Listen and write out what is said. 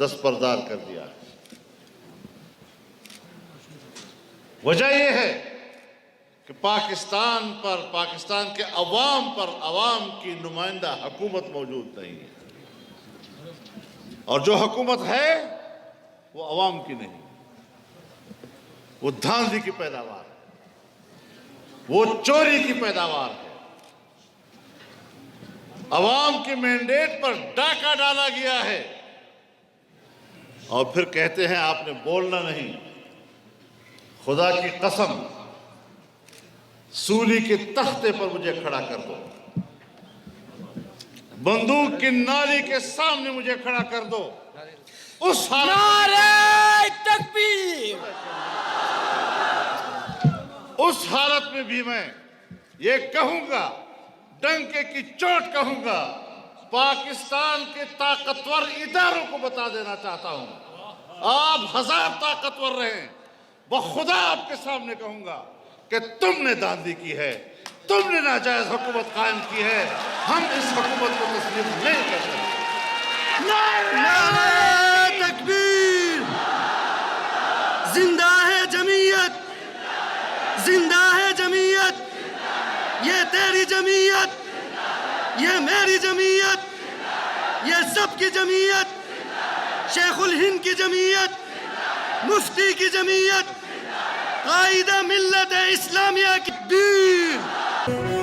दस्तबरदार कर दिया है। वजह यह है कि पाकिस्तान पर, पाकिस्तान के अवाम पर, अवाम की नुमाइंदा हुकूमत मौजूद नहीं है, और जो हुकूमत है वो अवाम की नहीं, वो धांधली की पैदावार है, वो चोरी की पैदावार है। अवाम के मैंडेट पर डाका डाला गया है और फिर कहते हैं आपने बोलना नहीं। खुदा की कसम, सूली के तख्ते पर मुझे खड़ा कर दो, बंदूक की नाली के सामने मुझे खड़ा कर दो, उस हालत में भी मैं ये कहूंगा, डंके की चोट कहूंगा, पाकिस्तान के ताकतवर इदारों को बता देना चाहता हूं, आप 1000 ताकतवर रहें, बखुदा आपके सामने कहूंगा कि तुमने धांधली की है, तुमने नाजायज हुकूमत कायम की है। हम इस हुकूमत को तस्लीम नहीं कर सकते। नारे तकबीर! जिंदा है जमीयत, जिंदा है जमीयत, ये तेरी जमीयत, ये मेरी जमीयत, ये सबकी जमीयत, शेखुल हिंद की जमीयत, मुफ्ती की जमीयत, कायदा मिल्लत इस्लामिया की तकबीर।